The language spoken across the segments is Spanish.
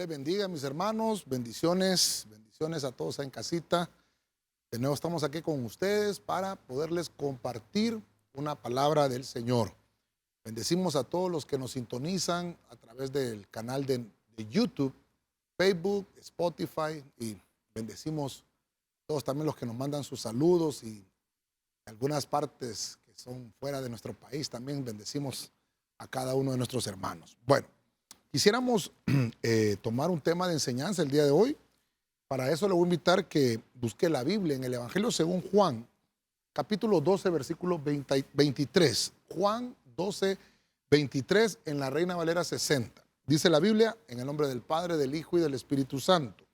les bendiga, mis hermanos. Bendiciones, bendiciones a todos en casita. De nuevo estamos aquí con ustedes para poderles compartir una palabra del Señor. Bendecimos a todos los que nos sintonizan a través del canal de YouTube, Facebook, Spotify, y bendecimos a todos también los que nos mandan sus saludos, y algunas partes que son fuera de nuestro país también bendecimos a cada uno de nuestros hermanos. Bueno, quisiéramos tomar un tema de enseñanza el día de hoy. Para eso le voy a invitar que busque la Biblia en el Evangelio según Juan, capítulo 12, versículo 23. Juan 12, 23 en la Reina Valera 60. Dice la Biblia, en el nombre del Padre, del Hijo y del Espíritu Santo.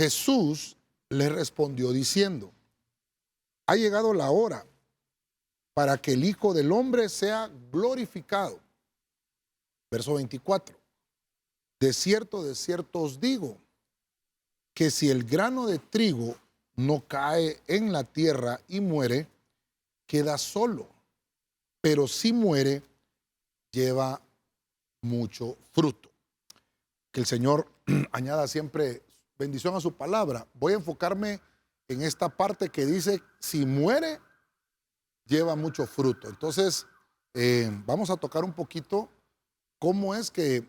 Jesús le respondió diciendo: ha llegado la hora para que el Hijo del Hombre sea glorificado. Verso 24. De cierto os digo, que si el grano de trigo no cae en la tierra y muere, queda solo, pero si muere, lleva mucho fruto. Que el Señor añada siempre bendición a su palabra. Voy a enfocarme en esta parte que dice, si muere, lleva mucho fruto. Entonces, vamos a tocar un poquito cómo es que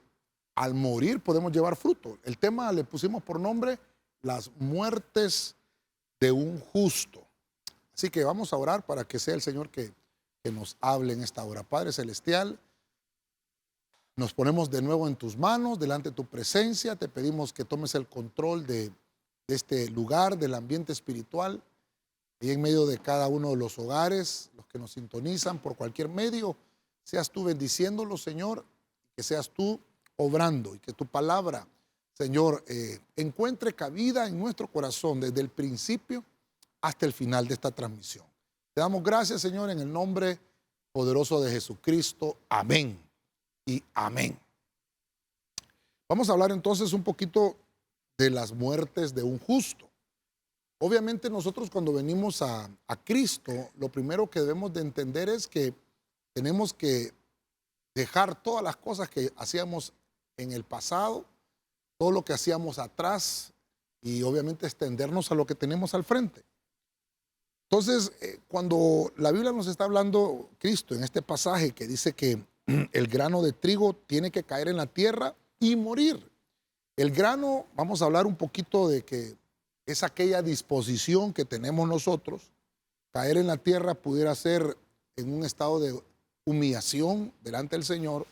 al morir podemos llevar fruto. El tema le pusimos por nombre las muertes de un justo. Así que vamos a orar para que sea el Señor que nos hable en esta hora. Padre Celestial, nos ponemos de nuevo en tus manos, delante de tu presencia. Te pedimos que tomes el control de este lugar, del ambiente espiritual, y en medio de cada uno de los hogares, los que nos sintonizan por cualquier medio, seas tú bendiciéndolos, Señor, que seas tú obrando y que tu palabra, Señor, encuentre cabida en nuestro corazón desde el principio hasta el final de esta transmisión. Te damos gracias, Señor, en el nombre poderoso de Jesucristo. Amén y amén. Vamos a hablar entonces un poquito de las muertes de un justo. Obviamente nosotros cuando venimos a Cristo, lo primero que debemos de entender es que tenemos que dejar todas las cosas que hacíamos en el pasado, todo lo que hacíamos atrás, y obviamente extendernos a lo que tenemos al frente. Entonces, cuando la Biblia nos está hablando, Cristo, en este pasaje que dice que el grano de trigo tiene que caer en la tierra y morir. El grano, vamos a hablar un poquito de que es aquella disposición que tenemos nosotros. Caer en la tierra pudiera ser en un estado de humillación delante del Señor.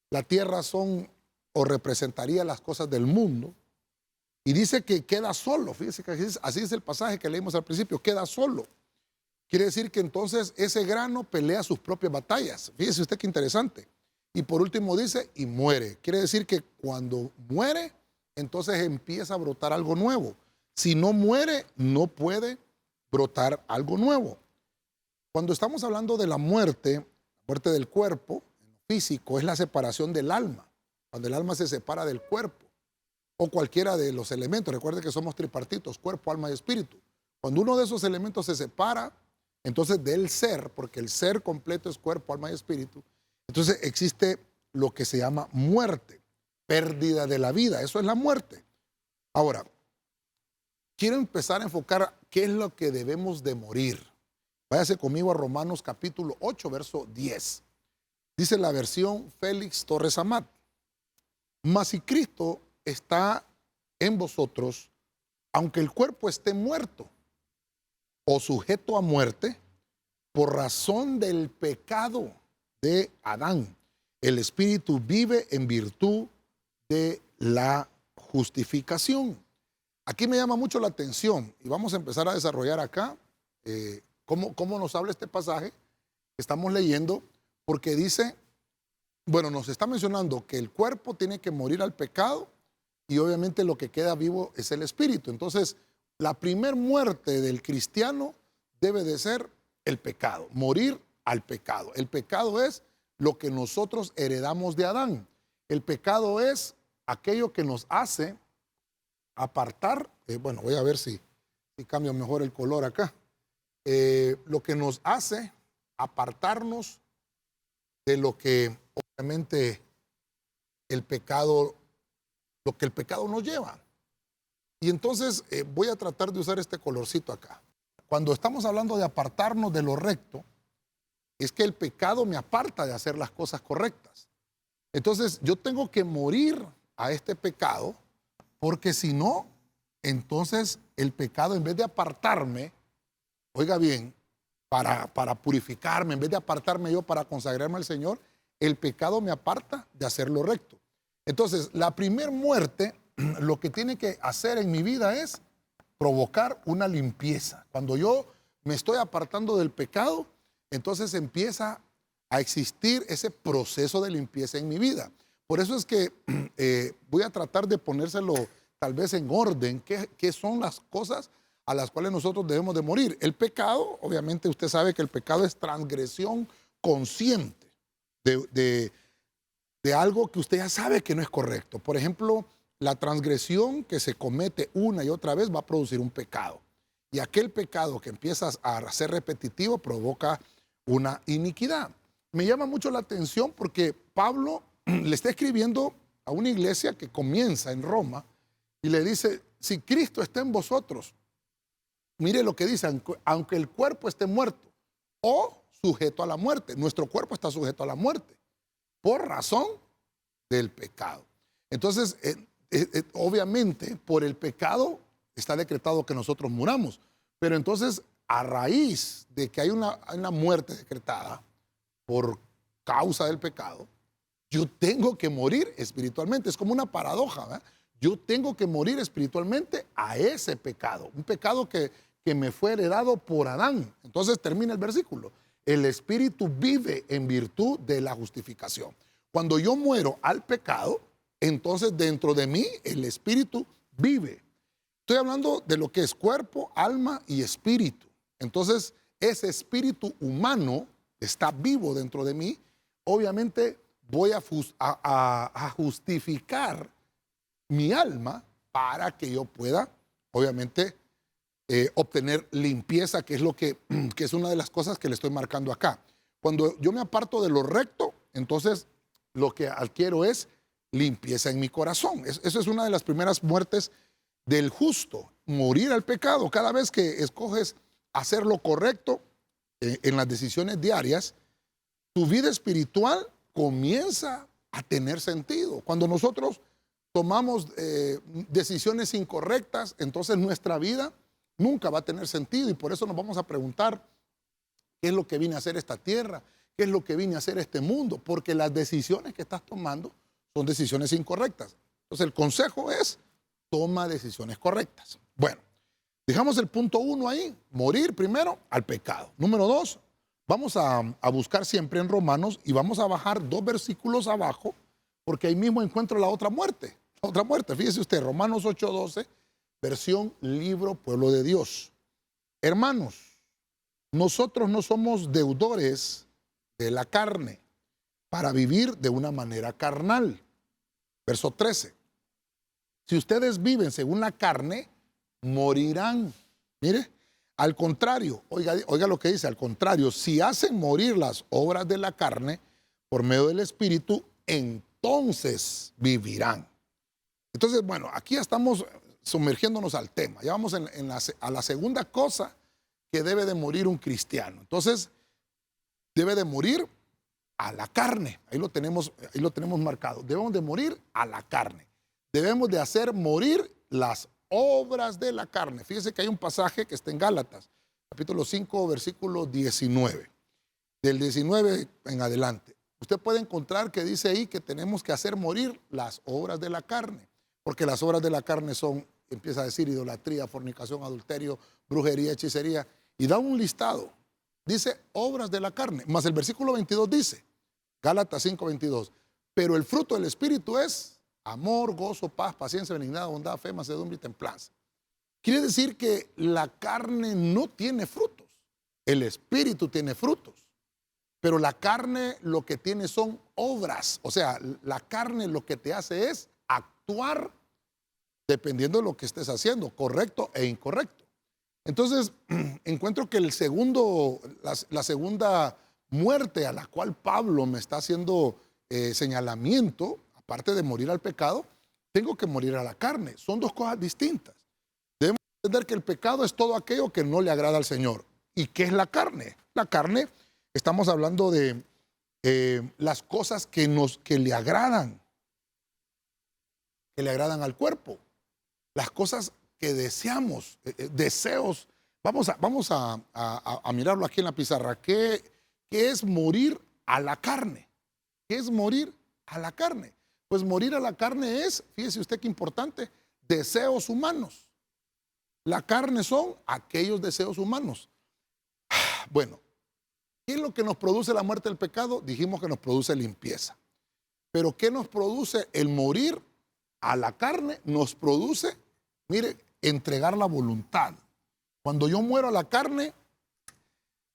La tierra son o representaría las cosas del mundo. Y dice que queda solo. Fíjese que así es el pasaje que leímos al principio, queda solo. Quiere decir que entonces ese grano pelea sus propias batallas. Fíjese usted qué interesante. Y por último dice, y muere. Quiere decir que cuando muere, entonces empieza a brotar algo nuevo. Si no muere, no puede brotar algo nuevo. Cuando estamos hablando de la muerte del cuerpo, físico, es la separación del alma. Cuando el alma se separa del cuerpo, o cualquiera de los elementos. Recuerde que somos tripartitos, cuerpo, alma y espíritu. Cuando uno de esos elementos se separa, entonces del ser, porque el ser completo es cuerpo, alma y espíritu, entonces existe lo que se llama muerte, pérdida de la vida. Eso es la muerte. Ahora, quiero empezar a enfocar qué es lo que debemos de morir. Váyase conmigo a Romanos capítulo 8, verso 10. Dice la versión Félix Torres Amat: mas si Cristo está en vosotros, aunque el cuerpo esté muerto o sujeto a muerte, por razón del pecado de Adán, el espíritu vive en virtud de la justificación. Aquí me llama mucho la atención y vamos a empezar a desarrollar acá cómo nos habla este pasaje que estamos leyendo, porque dice, bueno, nos está mencionando que el cuerpo tiene que morir al pecado y obviamente lo que queda vivo es el espíritu. Entonces, la primer muerte del cristiano debe de ser el pecado, morir al pecado. El pecado es lo que nosotros heredamos de Adán. El pecado es aquello que nos hace apartar, bueno, voy a ver si cambio mejor el color acá, lo que nos hace apartarnos de lo que obviamente el pecado lo que el pecado nos lleva. Y entonces voy a tratar de usar este colorcito acá. Cuando estamos hablando de apartarnos de lo recto, es que el pecado me aparta de hacer las cosas correctas. Entonces yo tengo que morir a este pecado, porque si no, entonces el pecado, en vez de apartarme, oiga bien, para purificarme, en vez de apartarme yo para consagrarme al Señor, el pecado me aparta de hacer lo recto. Entonces, la primer muerte, lo que tiene que hacer en mi vida es provocar una limpieza. Cuando yo me estoy apartando del pecado, entonces empieza a existir ese proceso de limpieza en mi vida. Por eso es que voy a tratar de ponérselo tal vez en orden, qué son las cosas a las cuales nosotros debemos de morir. El pecado, obviamente usted sabe que el pecado es transgresión consciente de algo que usted ya sabe que no es correcto. Por ejemplo, la transgresión que se comete una y otra vez va a producir un pecado. Y aquel pecado que empieza a ser repetitivo provoca una iniquidad. Me llama mucho la atención porque Pablo le está escribiendo a una iglesia que comienza en Roma y le dice, si Cristo está en vosotros, mire lo que dice, aunque el cuerpo esté muerto o sujeto a la muerte, nuestro cuerpo está sujeto a la muerte por razón del pecado. Entonces, obviamente, por el pecado está decretado que nosotros muramos, pero entonces, a raíz de que hay una muerte decretada por causa del pecado, yo tengo que morir espiritualmente. Es como una paradoja, ¿verdad? Yo tengo que morir espiritualmente a ese pecado, un pecado que me fue heredado por Adán. Entonces termina el versículo. El espíritu vive en virtud de la justificación. Cuando yo muero al pecado, entonces dentro de mí el espíritu vive. Estoy hablando de lo que es cuerpo, alma y espíritu. Entonces ese espíritu humano está vivo dentro de mí. Obviamente voy a justificar mi alma para que yo pueda, obviamente, obtener limpieza, que es una de las cosas que le estoy marcando acá. Cuando yo me aparto de lo recto, entonces lo que adquiero es limpieza en mi corazón. Eso es una de las primeras muertes del justo, morir al pecado. Cada vez que escoges hacer lo correcto en las decisiones diarias, tu vida espiritual comienza a tener sentido. Cuando nosotros tomamos decisiones incorrectas, entonces nuestra vida nunca va a tener sentido y por eso nos vamos a preguntar qué es lo que vine a hacer esta tierra, qué es lo que vine a hacer este mundo, porque las decisiones que estás tomando son decisiones incorrectas. Entonces el consejo es, toma decisiones correctas. Bueno, dejamos el punto 1 ahí, morir primero al pecado. Número 2, vamos a buscar siempre en Romanos y vamos a bajar 2 versículos abajo, porque ahí mismo encuentro la otra muerte. La otra muerte, fíjese usted, Romanos 8:12, versión Libro Pueblo de Dios. Hermanos, nosotros no somos deudores de la carne para vivir de una manera carnal. Verso 13. Si ustedes viven según la carne, morirán. Mire, al contrario, oiga lo que dice, al contrario, si hacen morir las obras de la carne por medio del Espíritu, entonces vivirán. Entonces, bueno, aquí estamos sumergiéndonos al tema. Ya vamos a la segunda cosa que debe de morir un cristiano. Entonces, debe de morir a la carne. Ahí lo tenemos marcado. Debemos de morir a la carne. Debemos de hacer morir las obras de la carne. Fíjese que hay un pasaje que está en Gálatas, capítulo 5, versículo 19. Del 19 en adelante. Usted puede encontrar que dice ahí que tenemos que hacer morir las obras de la carne. Porque las obras de la carne son, empieza a decir, idolatría, fornicación, adulterio, brujería, hechicería. Y da un listado. Dice obras de la carne. Más el versículo 22 dice, Gálatas 5:22. Pero el fruto del Espíritu es amor, gozo, paz, paciencia, benignidad, bondad, fe, mansedumbre y templanza. Quiere decir que la carne no tiene frutos. El Espíritu tiene frutos. Pero la carne lo que tiene son obras. O sea, la carne lo que te hace es actuar dependiendo de lo que estés haciendo, correcto e incorrecto. Entonces, encuentro que la segunda muerte a la cual Pablo me está haciendo señalamiento, aparte de morir al pecado, tengo que morir a la carne. Son dos cosas distintas. Debemos entender que el pecado es todo aquello que no le agrada al Señor. ¿Y qué es la carne? La carne, estamos hablando de las cosas que le agradan al cuerpo, las cosas que deseamos, deseos. Vamos a mirarlo aquí en la pizarra. ¿Qué es morir a la carne? ¿Qué es morir a la carne? Pues morir a la carne es, fíjese usted qué importante, deseos humanos. La carne son aquellos deseos humanos. Bueno, ¿qué es lo que nos produce la muerte del pecado? Dijimos que nos produce limpieza. Pero ¿qué nos produce el morir a la carne? Nos produce, mire, entregar la voluntad. Cuando yo muero a la carne,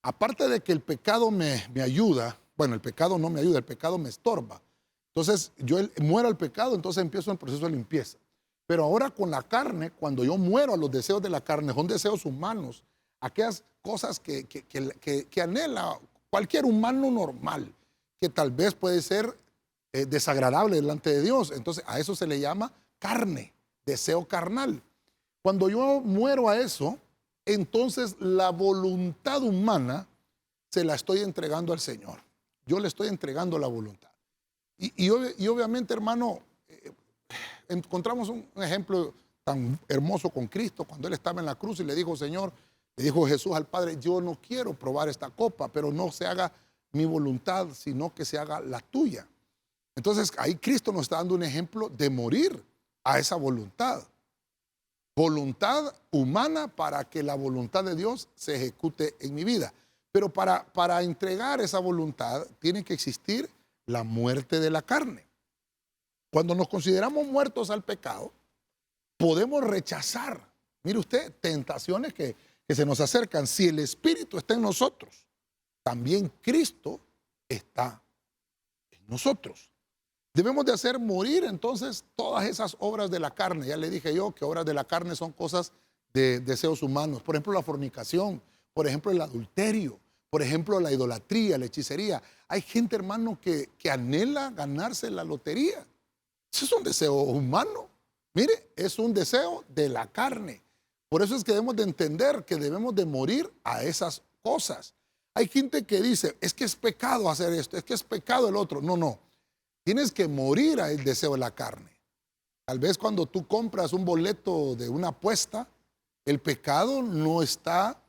aparte de que el pecado me ayuda, bueno, el pecado no me ayuda, el pecado me estorba. Entonces, yo muero al pecado, entonces empiezo el proceso de limpieza. Pero ahora con la carne, cuando yo muero a los deseos de la carne, son deseos humanos, aquellas cosas que anhela cualquier humano normal, que tal vez puede ser desagradable delante de Dios. Entonces, a eso se le llama carne, deseo carnal. Cuando yo muero a eso, entonces la voluntad humana se la estoy entregando al Señor. Yo le estoy entregando la voluntad. Y obviamente, hermano, encontramos un ejemplo tan hermoso con Cristo cuando Él estaba en la cruz y le dijo, Señor, le dijo Jesús al Padre, yo no quiero probar esta copa, pero no se haga mi voluntad, sino que se haga la tuya. Entonces, ahí Cristo nos está dando un ejemplo de morir a esa voluntad. Voluntad humana para que la voluntad de Dios se ejecute en mi vida. Pero para entregar esa voluntad tiene que existir la muerte de la carne. Cuando nos consideramos muertos al pecado, podemos rechazar, mire usted, tentaciones que se nos acercan. Si el Espíritu está en nosotros, también Cristo está en nosotros. Debemos de hacer morir entonces todas esas obras de la carne. Ya le dije yo que obras de la carne son cosas de deseos humanos. Por ejemplo, la fornicación, por ejemplo, el adulterio, por ejemplo, la idolatría, la hechicería. Hay gente, hermano, que anhela ganarse la lotería. Eso es un deseo humano. Mire, es un deseo de la carne. Por eso es que debemos de entender que debemos de morir a esas cosas. Hay gente que dice, es que es pecado hacer esto, es que es pecado el otro. No, no. Tienes que morir al deseo de la carne. Tal vez cuando tú compras un boleto de una apuesta, el pecado no está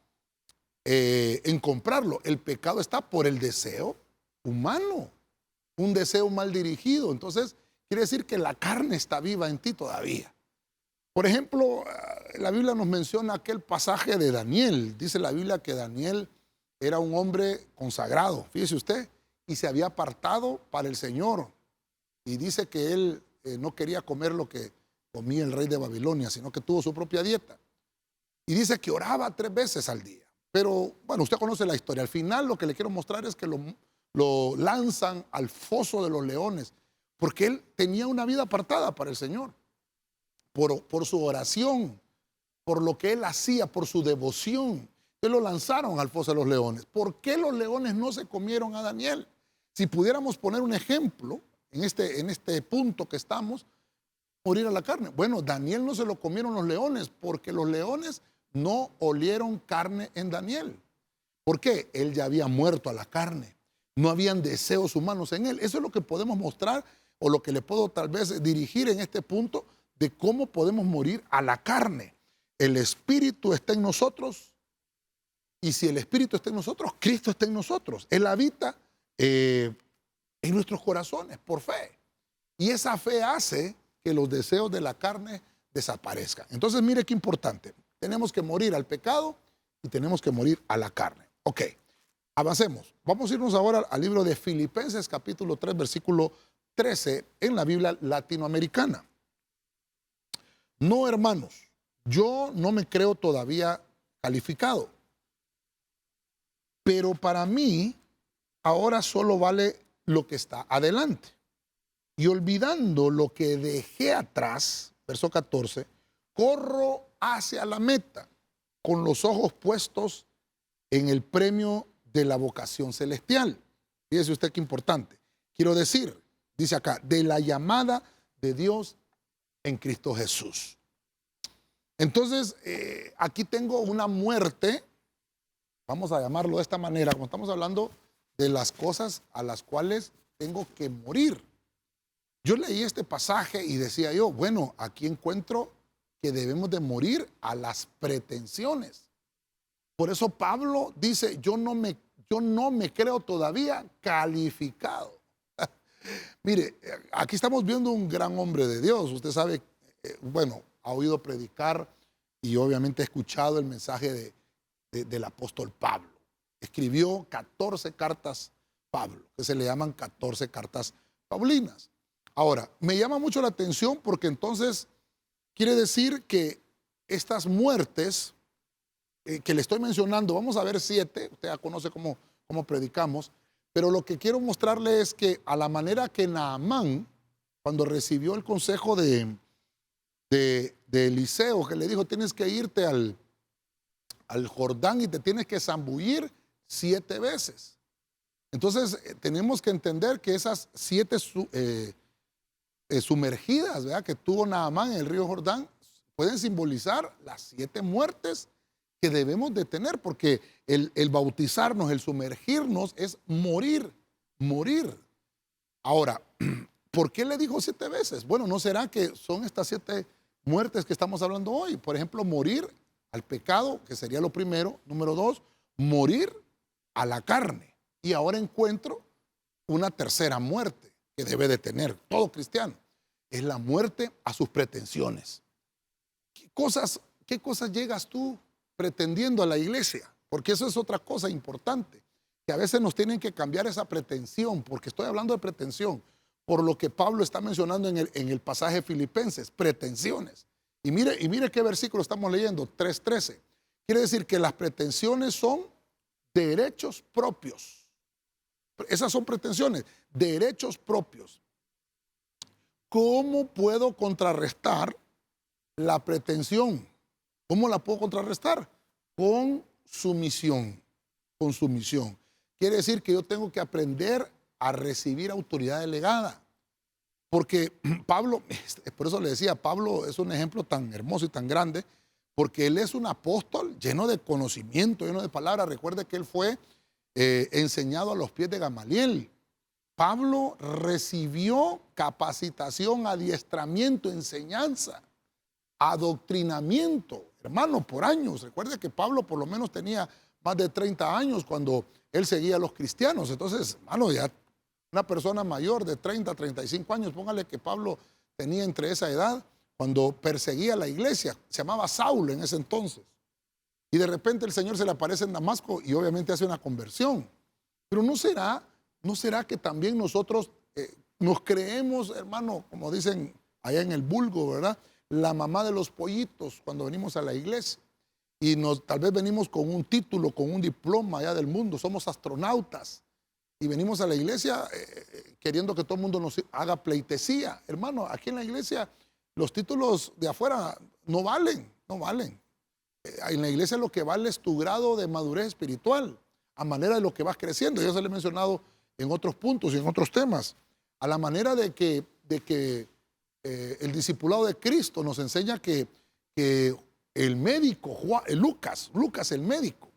en comprarlo. El pecado está por el deseo humano, un deseo mal dirigido. Entonces, quiere decir que la carne está viva en ti todavía. Por ejemplo, la Biblia nos menciona aquel pasaje de Daniel. Dice la Biblia que Daniel era un hombre consagrado, fíjese usted, y se había apartado para el Señor. Y dice que él no quería comer lo que comía el rey de Babilonia, sino que tuvo su propia dieta. Y dice que oraba 3 veces al día. Pero, bueno, usted conoce la historia. Al final lo que le quiero mostrar es que lo lanzan al foso de los leones, porque él tenía una vida apartada para el Señor. Por su oración, por lo que él hacía, por su devoción. Entonces lo lanzaron al foso de los leones. ¿Por qué los leones no se comieron a Daniel? Si pudiéramos poner un ejemplo en este punto que estamos, morir a la carne. Bueno, Daniel no se lo comieron los leones porque los leones no olieron carne en Daniel. ¿Por qué? Él ya había muerto a la carne. No habían deseos humanos en él. Eso es lo que podemos mostrar o lo que le puedo tal vez dirigir en este punto de cómo podemos morir a la carne. El Espíritu está en nosotros y si el Espíritu está en nosotros, Cristo está en nosotros. Él habita en nuestros corazones por fe. Y esa fe hace que los deseos de la carne desaparezcan. Entonces, mire qué importante. Tenemos que morir al pecado y tenemos que morir a la carne. Ok, avancemos. Vamos a irnos ahora al libro de Filipenses capítulo 3, versículo 13 en la Biblia latinoamericana. No, hermanos, yo no me creo todavía calificado, pero para mí ahora solo vale lo que está adelante. Y olvidando lo que dejé atrás, verso 14, corro hacia la meta con los ojos puestos en el premio de la vocación celestial. Fíjese usted qué importante. Quiero decir, dice acá, de la llamada de Dios en Cristo Jesús. Entonces, aquí tengo una muerte, vamos a llamarlo de esta manera, como estamos hablando de las cosas a las cuales tengo que morir. Yo leí este pasaje y decía yo, bueno, aquí encuentro que debemos de morir a las pretensiones. Por eso Pablo dice, yo no me creo todavía calificado. Mire, aquí estamos viendo un gran hombre de Dios. Usted sabe, bueno, ha oído predicar y obviamente ha escuchado el mensaje del apóstol Pablo. Escribió 14 cartas Pablo, que se le llaman 14 cartas paulinas. Ahora, me llama mucho la atención porque entonces quiere decir que estas muertes que le estoy mencionando, vamos a ver 7, usted ya conoce cómo predicamos, pero lo que quiero mostrarle es que a la manera que Naamán, cuando recibió el consejo de Eliseo, que le dijo, tienes que irte al Jordán y te tienes que zambullir 7 veces. Entonces, tenemos que entender que esas 7 sumergidas, ¿verdad?, que tuvo Naamán en el río Jordán, pueden simbolizar las 7 muertes que debemos de tener, porque el bautizarnos, el sumergirnos es morir. Ahora, ¿por qué le dijo 7 veces? Bueno, ¿no será que son estas 7 muertes que estamos hablando hoy? Por ejemplo, morir al pecado, que sería lo primero. Número 2, morir a la carne. Y ahora encuentro una tercera muerte que debe de tener todo cristiano. Es la muerte a sus pretensiones. ¿Qué cosas llegas tú pretendiendo a la iglesia? Porque eso es otra cosa importante, que a veces nos tienen que cambiar esa pretensión, porque estoy hablando de pretensión, por lo que Pablo está mencionando en el pasaje de Filipenses, pretensiones. Y mire qué versículo estamos leyendo, 3:13. Quiere decir que las pretensiones son derechos propios. Esas son pretensiones, derechos propios. ¿Cómo puedo contrarrestar la pretensión? ¿Cómo la puedo contrarrestar? Con sumisión. Con sumisión. Quiere decir que yo tengo que aprender a recibir autoridad delegada. Porque Pablo, por eso le decía, Pablo es un ejemplo tan hermoso y tan grande, porque él es un apóstol lleno de conocimiento, lleno de palabras. Recuerde que él fue enseñado a los pies de Gamaliel. Pablo recibió capacitación, adiestramiento, enseñanza, adoctrinamiento, hermano, por años. Recuerde que Pablo por lo menos tenía más de 30 años cuando él seguía a los cristianos. Entonces, hermano, ya una persona mayor de 30, 35 años, póngale que Pablo tenía entre esa edad, cuando perseguía a la iglesia, se llamaba Saulo en ese entonces. Y de repente el Señor se le aparece en Damasco y obviamente hace una conversión. Pero ¿no será que también nosotros nos creemos, hermano, como dicen allá en el vulgo, ¿verdad?, la mamá de los pollitos cuando venimos a la iglesia? Y tal vez venimos con un título, con un diploma allá del mundo, somos astronautas. Y venimos a la iglesia queriendo que todo el mundo nos haga pleitesía. Hermano, aquí en la iglesia los títulos de afuera no valen. En la iglesia lo que vale es tu grado de madurez espiritual, a manera de lo que vas creciendo. Ya se le he mencionado en otros puntos y en otros temas. A la manera de que el discipulado de Cristo nos enseña que el médico, Lucas el médico,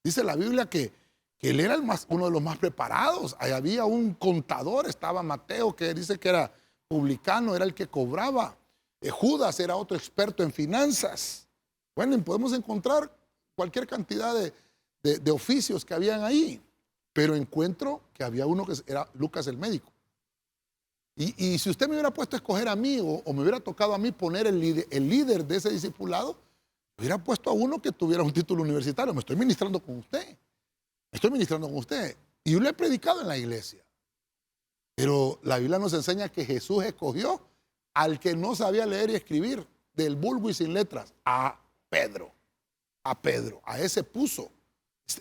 dice la Biblia que él era uno de los más preparados. Ahí había un contador, estaba Mateo, que dice que era publicano, era el que cobraba. Judas era otro experto en finanzas. Bueno, podemos encontrar cualquier cantidad de oficios que habían ahí, pero encuentro que había uno que era Lucas el médico. Y si usted me hubiera puesto a escoger a mí o me hubiera tocado a mí poner el líder de ese discipulado, hubiera puesto a uno que tuviera un título universitario. Me estoy ministrando con usted. Y yo le he predicado en la iglesia. Pero la Biblia nos enseña que Jesús escogió al que no sabía leer y escribir, del vulgo y sin letras, a Pedro. A ese puso.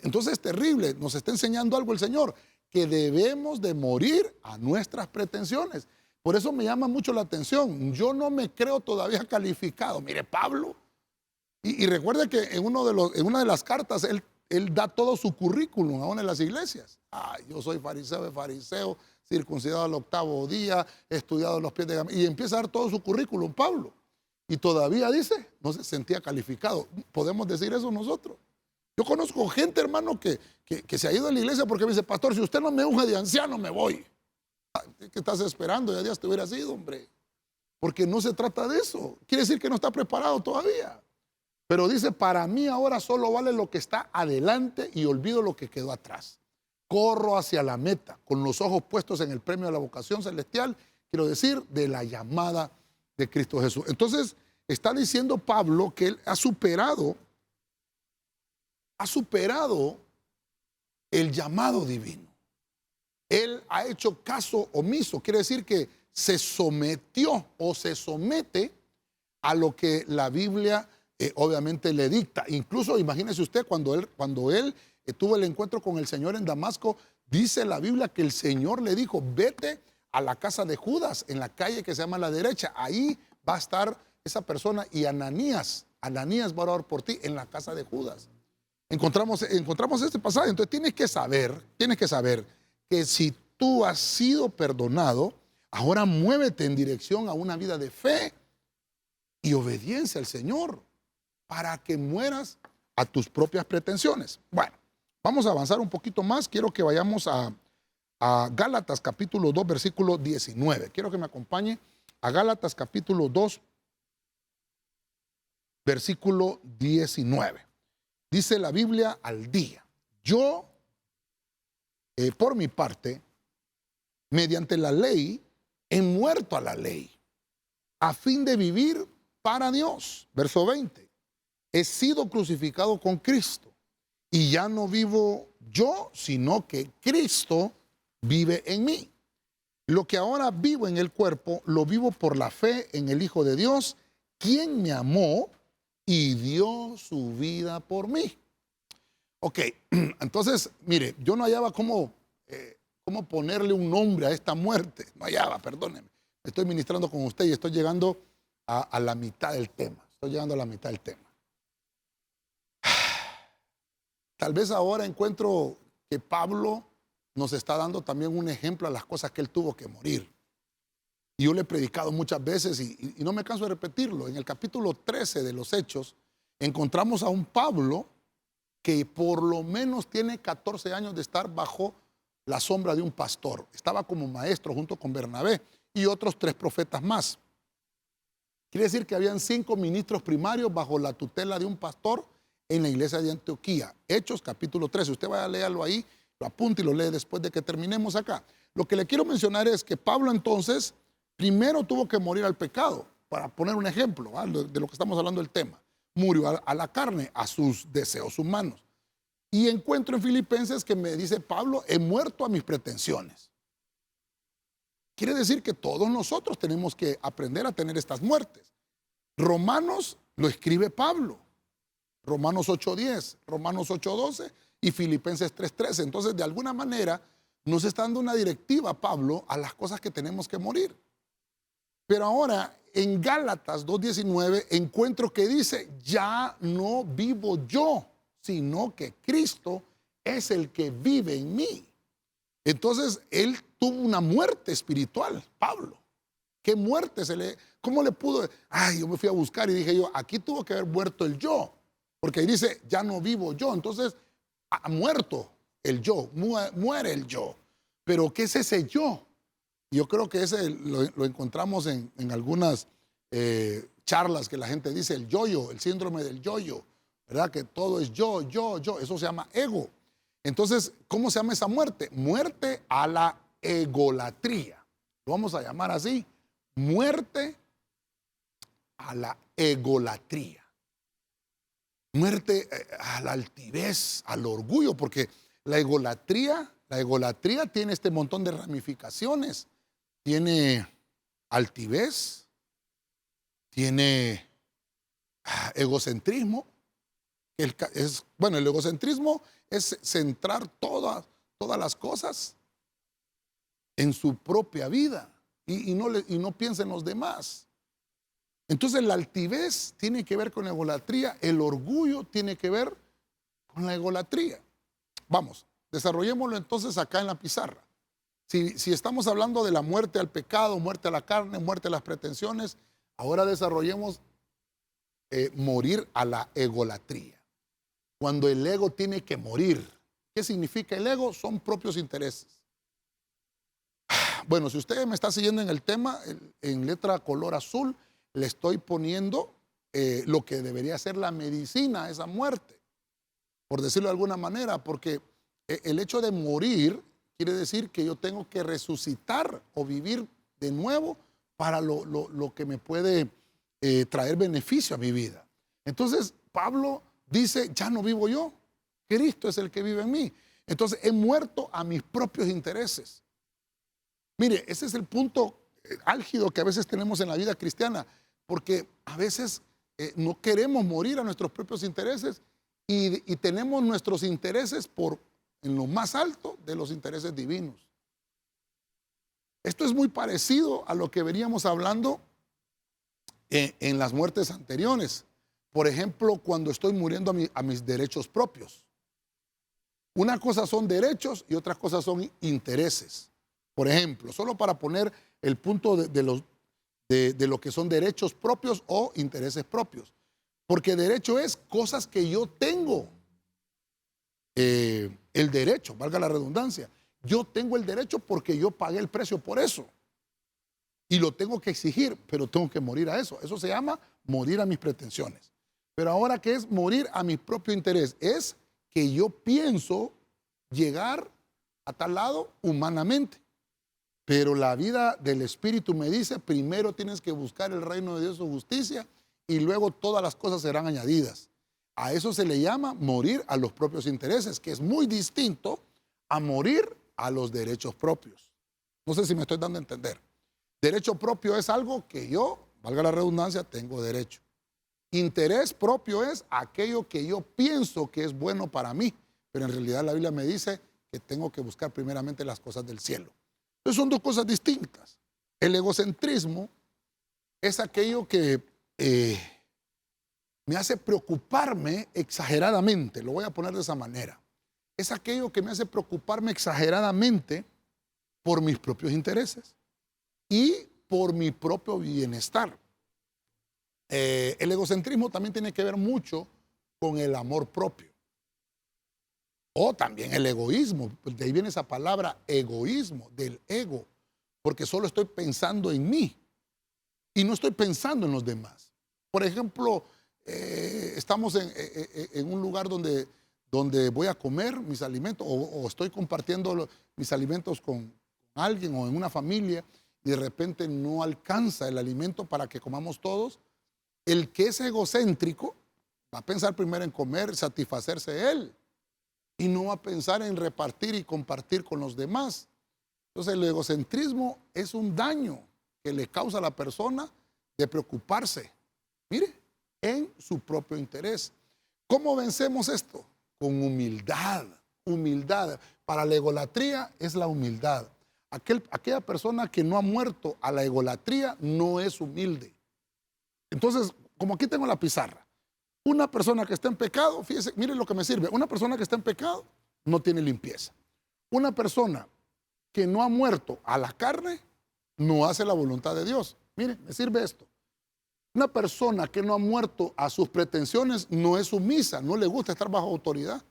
Entonces es terrible. Nos está enseñando algo el Señor, que debemos de morir a nuestras pretensiones. Por eso me llama mucho la atención. Yo no me creo todavía calificado. Mire, Pablo. Y recuerde que en una de las cartas, él él da todo su currículum aún en las iglesias. Yo soy fariseo de fariseo, circuncidado al 8º día, estudiado los pies de Gamaliel, y empieza a dar todo su currículum Pablo. Y todavía dice, no se sentía calificado. ¿Podemos decir eso nosotros? Yo conozco gente, hermano, que se ha ido a la iglesia porque me dice, pastor, si usted no me unge de anciano, me voy. ¿Qué estás esperando? Ya te hubieras ido, hombre. Porque no se trata de eso. Quiere decir que no está preparado todavía. Pero dice, para mí ahora solo vale lo que está adelante y olvido lo que quedó atrás. Corro hacia la meta, con los ojos puestos en el premio de la vocación celestial, quiero decir, de la llamada de Cristo Jesús. Entonces, está diciendo Pablo que él ha superado el llamado divino. Él ha hecho caso omiso, quiere decir que se sometió o se somete a lo que la Biblia obviamente le dicta. Incluso imagínese usted cuando él tuvo el encuentro con el Señor en Damasco, dice la Biblia que el Señor le dijo, vete a la casa de Judas, en la calle que se llama La Derecha, ahí va a estar esa persona y Ananías va a orar por ti en la casa de Judas. Encontramos este pasaje, entonces tienes que saber que si tú has sido perdonado, ahora muévete en dirección a una vida de fe y obediencia al Señor para que mueras a tus propias pretensiones. Bueno, vamos a avanzar un poquito más. Quiero que vayamos a Gálatas capítulo 2, versículo 19. Quiero que me acompañe a Gálatas capítulo 2, versículo 19. Dice la Biblia al día. Yo, por mi parte, mediante la ley, he muerto a la ley, a fin de vivir para Dios. Verso 20. He sido crucificado con Cristo, y ya no vivo yo, sino que Cristo vive en mí. Lo que ahora vivo en el cuerpo, lo vivo por la fe en el Hijo de Dios, quien me amó y dio su vida por mí. Ok, entonces, mire, yo no hallaba cómo ponerle un nombre a esta muerte. No hallaba, perdóneme. Estoy ministrando con usted y estoy llegando a la mitad del tema. Tal vez ahora encuentro que Pablo nos está dando también un ejemplo a las cosas que él tuvo que morir. Y yo le he predicado muchas veces y no me canso de repetirlo. En el capítulo 13 de los Hechos encontramos a un Pablo que por lo menos tiene 14 años de estar bajo la sombra de un pastor. Estaba como maestro junto con Bernabé y otros 3 profetas más. Quiere decir que habían 5 ministros primarios bajo la tutela de un pastor en la iglesia de Antioquía. Hechos capítulo 13. Usted vaya a leerlo ahí, lo apunta y lo lee después de que terminemos acá. Lo que le quiero mencionar es que Pablo entonces primero tuvo que morir al pecado, para poner un ejemplo de lo que estamos hablando del tema. Murió a la carne, a sus deseos humanos. Y encuentro en Filipenses que me dice Pablo, he muerto a mis pretensiones. Quiere decir que todos nosotros tenemos que aprender a tener estas muertes. Romanos lo escribe Pablo. Romanos 8:10, Romanos 8:12 y Filipenses 3:13. Entonces, de alguna manera, nos está dando una directiva, Pablo, a las cosas que tenemos que morir. Pero ahora, en Gálatas 2:19, encuentro que dice, ya no vivo yo, sino que Cristo es el que vive en mí. Entonces, él tuvo una muerte espiritual, Pablo. ¿Qué muerte cómo le pudo? Yo me fui a buscar y dije yo, aquí tuvo que haber muerto el yo. Porque ahí dice, ya no vivo yo. Entonces, ha muerto el yo, muere el yo. Pero, ¿qué es ese yo? Yo creo que ese lo encontramos en algunas charlas que la gente dice, el yo-yo, el síndrome del yo-yo, ¿verdad? Que todo es yo. Eso se llama ego. Entonces, ¿cómo se llama esa muerte? Muerte a la egolatría. Lo vamos a llamar así. Muerte a la egolatría. Muerte a la altivez, al orgullo, porque la egolatría tiene este montón de ramificaciones. Tiene altivez, tiene egocentrismo. El egocentrismo es centrar todas las cosas en su propia vida y no piensa en los demás. Entonces la altivez tiene que ver con egolatría, el orgullo tiene que ver con la egolatría. Vamos, desarrollémoslo entonces acá en la pizarra. Si estamos hablando de la muerte al pecado, muerte a la carne, muerte a las pretensiones, ahora desarrollemos morir a la egolatría. Cuando el ego tiene que morir. ¿Qué significa el ego? Son propios intereses. Bueno, si usted me está siguiendo en el tema, en letra color azul, le estoy poniendo lo que debería ser la medicina a esa muerte, por decirlo de alguna manera, porque el hecho de morir quiere decir que yo tengo que resucitar o vivir de nuevo para lo que me puede traer beneficio a mi vida. Entonces, Pablo dice, ya no vivo yo, Cristo es el que vive en mí. Entonces, he muerto a mis propios intereses. Mire, ese es el punto álgido que a veces tenemos en la vida cristiana, porque a veces no queremos morir a nuestros propios intereses y tenemos nuestros intereses en lo más alto de los intereses divinos. Esto es muy parecido a lo que veníamos hablando en las muertes anteriores. Por ejemplo, cuando estoy muriendo a mis derechos propios. Una cosa son derechos y otras cosas son intereses. Por ejemplo, solo para poner el punto de lo que son derechos propios o intereses propios. Porque derecho es cosas que yo tengo. El derecho, valga la redundancia. Yo tengo el derecho porque yo pagué el precio por eso. Y lo tengo que exigir, pero tengo que morir a eso. Eso se llama morir a mis pretensiones. Pero ahora, ¿qué es morir a mi propio interés? Es que yo pienso llegar a tal lado humanamente. Pero la vida del Espíritu me dice, primero tienes que buscar el reino de Dios, su justicia, y luego todas las cosas serán añadidas. A eso se le llama morir a los propios intereses, que es muy distinto a morir a los derechos propios. No sé si me estoy dando a entender. Derecho propio es algo que yo, valga la redundancia, tengo derecho. Interés propio es aquello que yo pienso que es bueno para mí, pero en realidad la Biblia me dice que tengo que buscar primeramente las cosas del cielo. Entonces son dos cosas distintas. El egocentrismo es aquello que me hace preocuparme exageradamente, lo voy a poner de esa manera. Es aquello que me hace preocuparme exageradamente por mis propios intereses y por mi propio bienestar. El egocentrismo también tiene que ver mucho con el amor propio. O también el egoísmo, de ahí viene esa palabra egoísmo, del ego, porque solo estoy pensando en mí y no estoy pensando en los demás. Por ejemplo, estamos en un lugar donde voy a comer mis alimentos o estoy compartiendo mis alimentos con alguien o en una familia y de repente no alcanza el alimento para que comamos todos. El que es egocéntrico va a pensar primero en comer, satisfacerse él. Y no va a pensar en repartir y compartir con los demás. Entonces el egocentrismo es un daño que le causa a la persona de preocuparse, mire, en su propio interés. ¿Cómo vencemos esto? Con humildad. Humildad. Para la egolatría es la humildad. Aquella persona que no ha muerto a la egolatría no es humilde. Entonces, como aquí tengo la pizarra, una persona que está en pecado, fíjese, miren lo que me sirve. Una persona que está en pecado no tiene limpieza. Una persona que no ha muerto a la carne no hace la voluntad de Dios. Miren, me sirve esto. Una persona que no ha muerto a sus pretensiones no es sumisa, no le gusta estar bajo autoridad.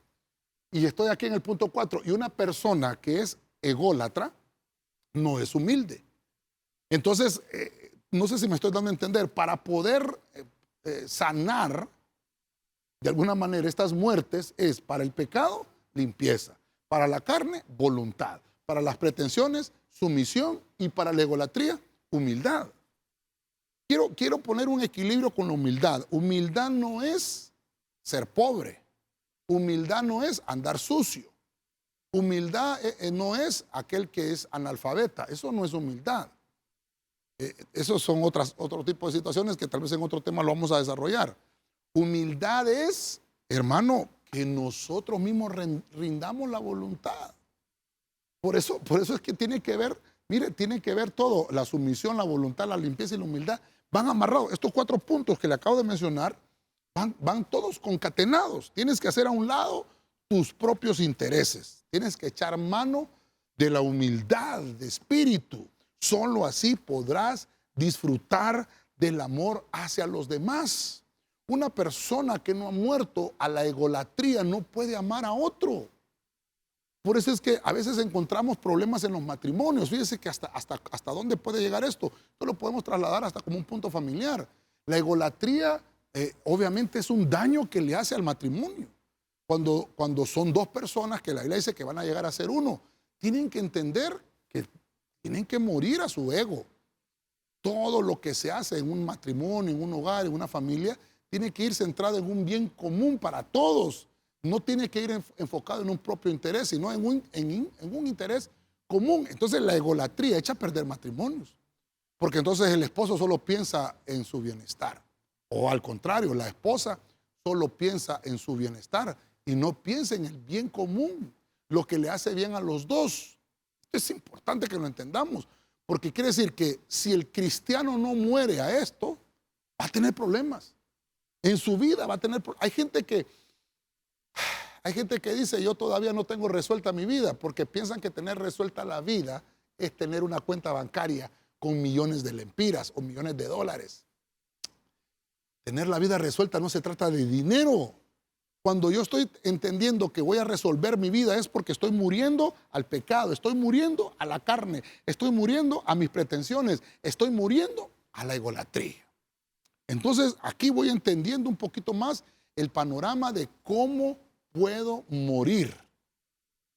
Y estoy aquí en el punto 4. Y una persona que es ególatra no es humilde. Entonces, no sé si me estoy dando a entender, para poder sanar de alguna manera estas muertes es para el pecado, limpieza, para la carne, voluntad, para las pretensiones, sumisión y para la egolatría, humildad. Quiero poner un equilibrio con la humildad. Humildad no es ser pobre, humildad no es andar sucio, humildad no es aquel que es analfabeta, eso no es humildad. Esos son otro tipo de situaciones que tal vez en otro tema lo vamos a desarrollar. Humildad es, hermano, que nosotros mismos rindamos la voluntad. Por eso es que tiene que ver, mire, tiene que ver todo, la sumisión, la voluntad, la limpieza y la humildad, van amarrados. Estos 4 puntos que le acabo de mencionar van todos concatenados. Tienes que hacer a un lado tus propios intereses. Tienes que echar mano de la humildad de espíritu. Solo así podrás disfrutar del amor hacia los demás. Una persona que no ha muerto a la egolatría no puede amar a otro. Por eso es que a veces encontramos problemas en los matrimonios. Fíjese que hasta dónde puede llegar esto. Esto lo podemos trasladar hasta como un punto familiar. La egolatría obviamente es un daño que le hace al matrimonio. Cuando son dos personas que la Biblia dice que van a llegar a ser uno, tienen que entender que tienen que morir a su ego. Todo lo que se hace en un matrimonio, en un hogar, en una familia, tiene que ir centrado en un bien común para todos. No tiene que ir enfocado en un propio interés, sino en un interés común. Entonces la egolatría echa a perder matrimonios. Porque entonces el esposo solo piensa en su bienestar. O al contrario, la esposa solo piensa en su bienestar y no piensa en el bien común, lo que le hace bien a los dos. Es importante que lo entendamos, porque quiere decir que si el cristiano no muere a esto, va a tener problemas. En su vida va a tener problemas. Hay gente que dice, yo todavía no tengo resuelta mi vida, porque piensan que tener resuelta la vida es tener una cuenta bancaria con millones de lempiras o millones de dólares. Tener la vida resuelta no se trata de dinero. Cuando yo estoy entendiendo que voy a resolver mi vida es porque estoy muriendo al pecado, estoy muriendo a la carne, estoy muriendo a mis pretensiones, estoy muriendo a la egolatría. Entonces aquí voy entendiendo un poquito más el panorama de cómo puedo morir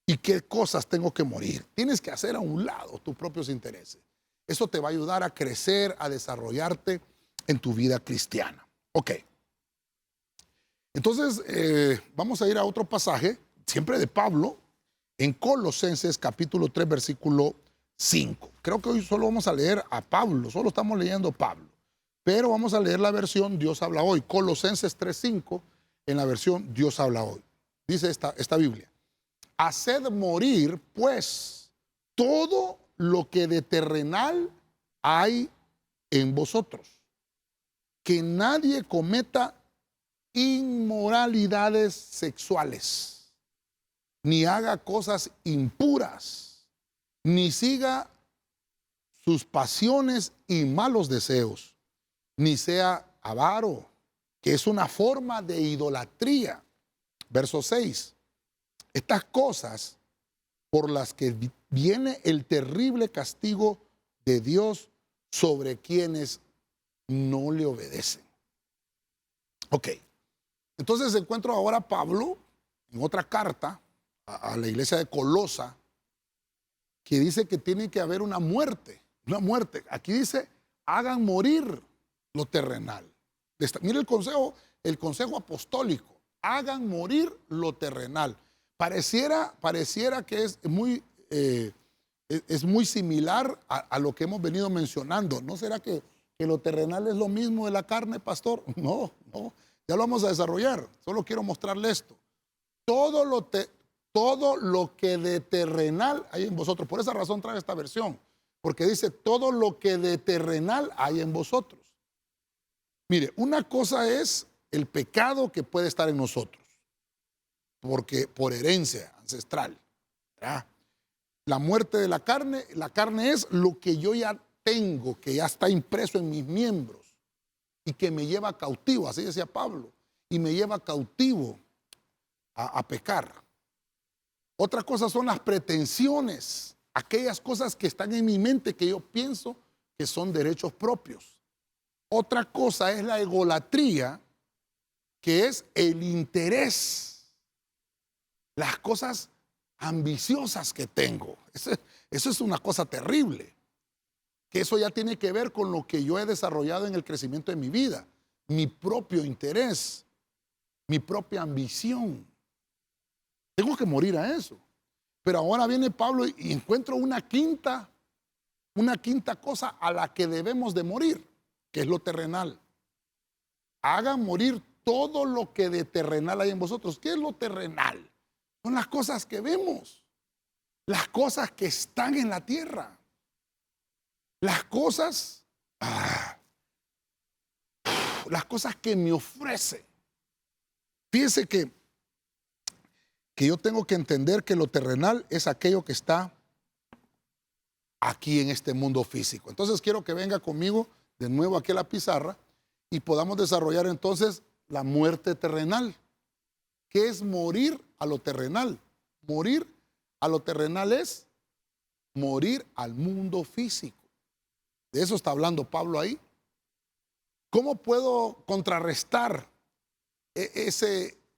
y qué cosas tengo que morir. Tienes que hacer a un lado tus propios intereses. Eso te va a ayudar a crecer, a desarrollarte en tu vida cristiana. Ok. Entonces, vamos a ir a otro pasaje, siempre de Pablo, en Colosenses capítulo 3, versículo 5. Creo que hoy solo vamos a leer a Pablo, solo estamos leyendo Pablo. Pero vamos a leer la versión Dios habla hoy. Colosenses 3:5, en la versión Dios habla hoy. Dice esta Biblia. Haced morir, pues, todo lo que de terrenal hay en vosotros. Que nadie cometa inmoralidades sexuales, ni haga cosas impuras, ni siga sus pasiones y malos deseos, ni sea avaro, que es una forma de idolatría. Verso 6. Estas cosas por las que viene el terrible castigo de Dios sobre quienes no le obedecen. Ok. Entonces encuentro ahora a Pablo en otra carta a la iglesia de Colosa que dice que tiene que haber una muerte. Aquí dice, hagan morir lo terrenal. Mire el consejo apostólico. Hagan morir lo terrenal. Pareciera que es muy similar a lo que hemos venido mencionando. ¿No será que lo terrenal es lo mismo de la carne, pastor? No. Ya lo vamos a desarrollar. Solo quiero mostrarle esto. Todo lo que de terrenal hay en vosotros. Por esa razón trae esta versión. Porque dice, todo lo que de terrenal hay en vosotros. Mire, una cosa es el pecado que puede estar en nosotros. Porque por herencia ancestral. ¿Verdad? La muerte de la carne es lo que yo ya tengo, que ya está impreso en mis miembros y que me lleva cautivo, así decía Pablo, y me lleva cautivo a pecar. Otra cosa son las pretensiones, aquellas cosas que están en mi mente que yo pienso que son derechos propios. Otra cosa es la egolatría, que es el interés, las cosas ambiciosas que tengo. Eso es una cosa terrible. Que eso ya tiene que ver con lo que yo he desarrollado en el crecimiento de mi vida, mi propio interés, mi propia ambición. Tengo que morir a eso. Pero ahora viene Pablo y encuentro una quinta cosa a la que debemos de morir, que es lo terrenal. Hagan morir todo lo que de terrenal hay en vosotros. ¿Qué es lo terrenal? Son las cosas que vemos, las cosas que están en la tierra. Las cosas que me ofrece. Fíjese que yo tengo que entender que lo terrenal es aquello que está aquí en este mundo físico. Entonces quiero que venga conmigo de nuevo aquí a la pizarra y podamos desarrollar entonces la muerte terrenal. ¿Qué es morir a lo terrenal? Morir a lo terrenal es morir al mundo físico. De eso está hablando Pablo ahí. ¿Cómo puedo contrarrestar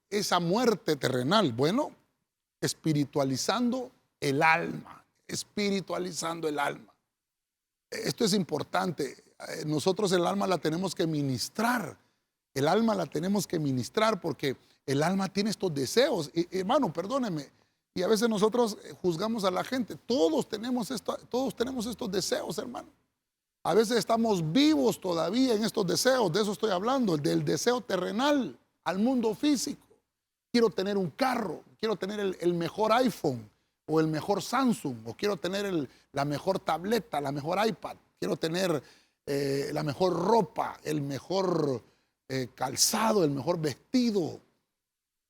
esa muerte terrenal? Bueno, espiritualizando el alma, espiritualizando el alma. Esto es importante. Nosotros el alma la tenemos que ministrar. El alma la tenemos que ministrar porque el alma tiene estos deseos. Hermano, perdóneme. Y a veces nosotros juzgamos a la gente. Todos tenemos estos deseos, hermano. A veces estamos vivos todavía en estos deseos. De eso estoy hablando, del deseo terrenal al mundo físico. Quiero tener un carro, quiero tener el mejor iPhone o el mejor Samsung, o quiero tener la mejor tableta, la mejor iPad, quiero tener la mejor ropa, el mejor calzado, el mejor vestido,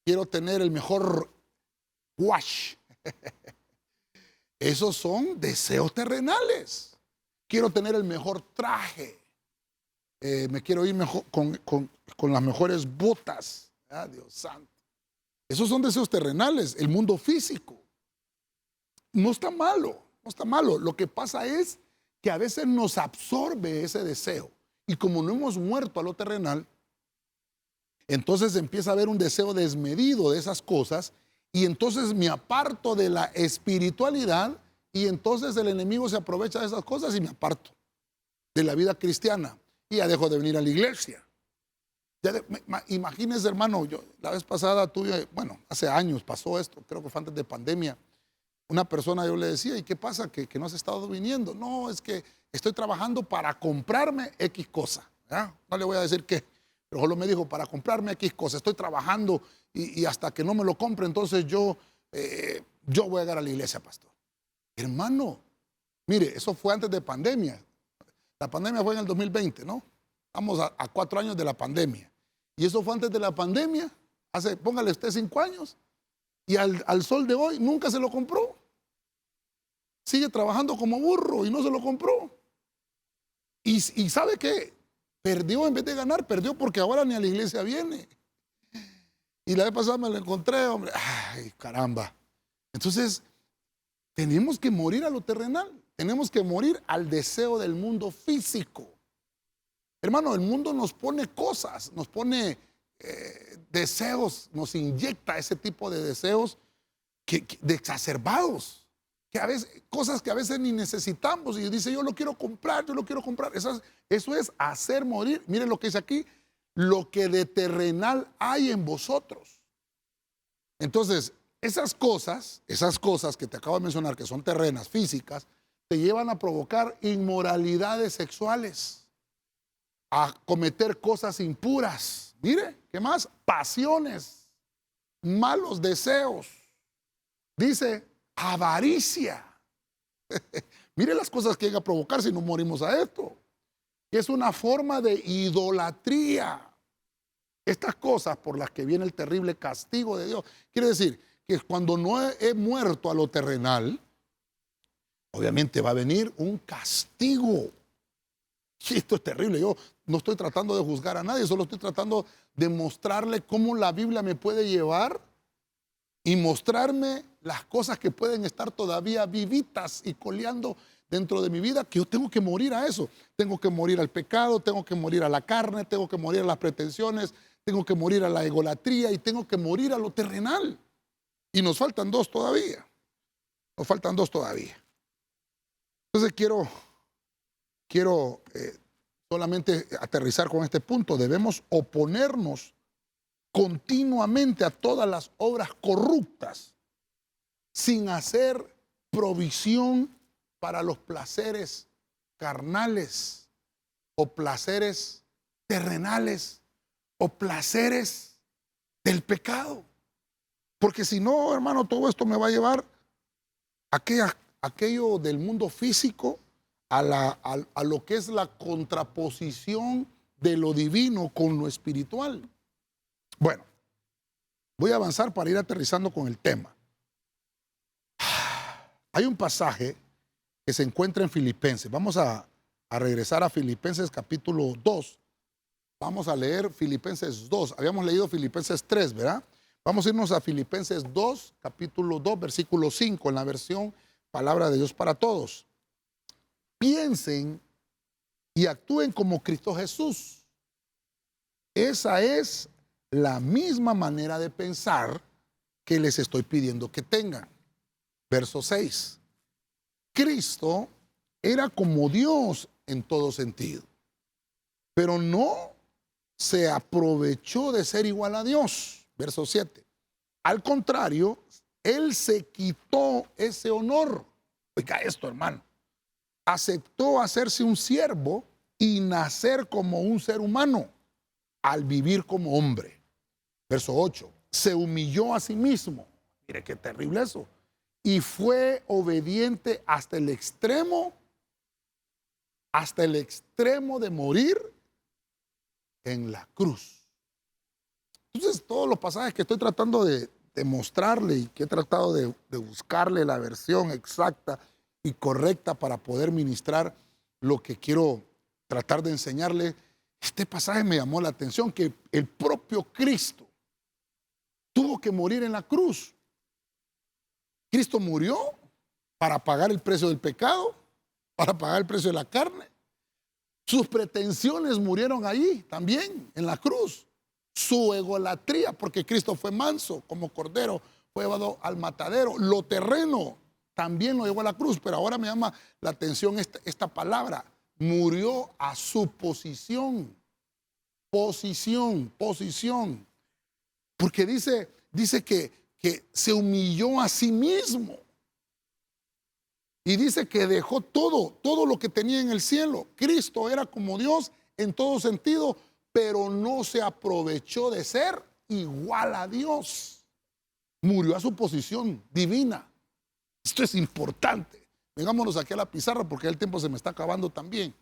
quiero tener el mejor wash. Esos son deseos terrenales. Quiero tener el mejor traje, me quiero ir mejor, con las mejores botas. Ah, Dios santo. Esos son deseos terrenales, el mundo físico. No está malo, no está malo. Lo que pasa es que a veces nos absorbe ese deseo. Y como no hemos muerto a lo terrenal, entonces empieza a haber un deseo desmedido de esas cosas y entonces me aparto de la espiritualidad y entonces el enemigo se aprovecha de esas cosas y me aparto de la vida cristiana y ya dejo de venir a la iglesia. Imagínese, hermano, yo la vez pasada tuve, bueno, hace años pasó esto, creo que fue antes de pandemia. Una persona, yo le decía, ¿y qué pasa? Que no has estado viniendo. No, es que estoy trabajando para comprarme X cosa. ¿Ya? No le voy a decir qué, pero solo me dijo, para comprarme X cosa. Estoy trabajando y hasta que no me lo compre, entonces yo voy a llegar a la iglesia, pastor. Hermano, mire, eso fue antes de pandemia. La pandemia fue en el 2020, ¿no? Estamos a 4 años de la pandemia. Y eso fue antes de la pandemia, póngale usted 5 años. Y al sol de hoy nunca se lo compró. Sigue trabajando como burro y no se lo compró. Y ¿sabe qué? Perdió en vez de ganar, perdió porque ahora ni a la iglesia viene. Y la vez pasada me lo encontré, hombre. Ay, caramba. Entonces, tenemos que morir a lo terrenal. Tenemos que morir al deseo del mundo físico. Hermano, el mundo nos pone cosas, nos pone deseos, nos inyecta ese tipo de deseos de exacerbados, que a veces, cosas que a veces ni necesitamos y dice, yo lo quiero comprar, yo lo quiero comprar. Eso es hacer morir. Miren lo que dice aquí, lo que de terrenal hay en vosotros. Entonces, esas cosas que te acabo de mencionar, que son terrenas, físicas, te llevan a provocar inmoralidades sexuales, a cometer cosas impuras. Mire, ¿qué más? Pasiones, malos deseos. Dice, avaricia. Mire las cosas que llega a provocar si no morimos a esto. Que es una forma de idolatría. Estas cosas por las que viene el terrible castigo de Dios. Quiere decir que cuando no he muerto a lo terrenal, obviamente va a venir un castigo. Y esto es terrible. Yo no estoy tratando de juzgar a nadie, solo estoy tratando de mostrarle cómo la Biblia me puede llevar y mostrarme las cosas que pueden estar todavía vivitas y coleando dentro de mi vida, que yo tengo que morir a eso. Tengo que morir al pecado, tengo que morir a la carne, tengo que morir a las pretensiones, tengo que morir a la egolatría y tengo que morir a lo terrenal. Y nos faltan 2 todavía. Nos faltan 2 todavía. Entonces quiero solamente aterrizar con este punto. Debemos oponernos continuamente a todas las obras corruptas sin hacer provisión para los placeres carnales o placeres terrenales o placeres del pecado. Porque si no, hermano, todo esto me va a llevar a aquello del mundo físico a lo que es la contraposición de lo divino con lo espiritual. Bueno, Voy a avanzar para ir aterrizando con el tema. Hay un pasaje que se encuentra en Filipenses. Vamos a regresar a Filipenses capítulo 2. Vamos a leer Filipenses 2. Habíamos leído Filipenses 3, ¿verdad? Vamos a irnos a Filipenses 2, capítulo 2, versículo 5, en la versión Palabra de Dios para Todos. Piensen y actúen como Cristo Jesús. Esa es la misma manera de pensar que les estoy pidiendo que tengan. Verso 6. Cristo era como Dios en todo sentido, pero no se aprovechó de ser igual a Dios. Verso 7. Al contrario, Él se quitó ese honor. Oiga esto, hermano. Aceptó hacerse un siervo y nacer como un ser humano al vivir como hombre. Verso 8. Se humilló a sí mismo. Mire qué terrible eso. Y fue obediente hasta el extremo de morir en la cruz. Entonces, todos los pasajes que estoy tratando de mostrarle y que he tratado de buscarle la versión exacta y correcta para poder ministrar lo que quiero tratar de enseñarle, este pasaje me llamó la atención, que el propio Cristo tuvo que morir en la cruz. Cristo murió para pagar el precio del pecado, para pagar el precio de la carne. Sus pretensiones murieron allí también, en la cruz. Su egolatría, porque Cristo fue manso como cordero, fue llevado al matadero. Lo terreno también lo llevó a la cruz, pero ahora me llama la atención esta palabra. Murió a su posición. Posición. Porque dice que se humilló a sí mismo. Y dice que dejó todo lo que tenía en el cielo. Cristo era como Dios en todo sentido, pero no se aprovechó de ser igual a Dios. Murió a su posición divina. Esto es importante. Vengámonos aquí a la pizarra porque el tiempo se me está acabando también.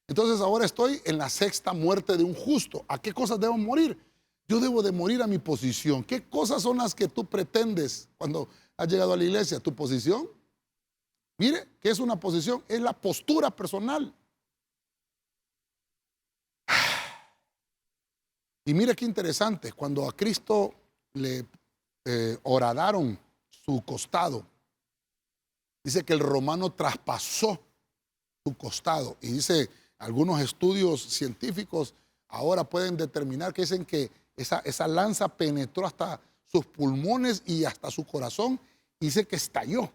Entonces ahora estoy en la sexta muerte de un justo. ¿A qué cosas debo morir? Yo debo de morir a mi posición. ¿Qué cosas son las que tú pretendes cuando has llegado a la iglesia? ¿Tu posición? Mire, ¿qué es una posición? Es la postura personal. Y mire qué interesante, cuando a Cristo le horadaron su costado, dice que el romano traspasó su costado. Y dice, algunos estudios científicos ahora pueden determinar que dicen que esa lanza penetró hasta sus pulmones y hasta su corazón. Y dice que estalló.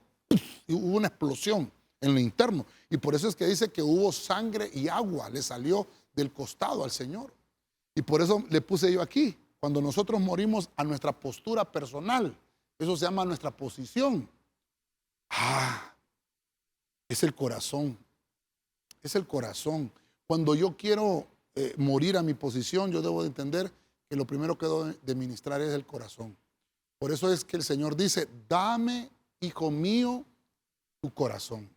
Y hubo una explosión en lo interno. Y por eso es que dice que hubo sangre y agua, le salió del costado al Señor. Y por eso le puse yo aquí, cuando nosotros morimos a nuestra postura personal, eso se llama nuestra posición. Es el corazón. Es el corazón. Cuando yo quiero morir a mi posición, yo debo de entender que lo primero que debo de ministrar es el corazón. Por eso es que el Señor dice, dame, hijo mío, tu corazón.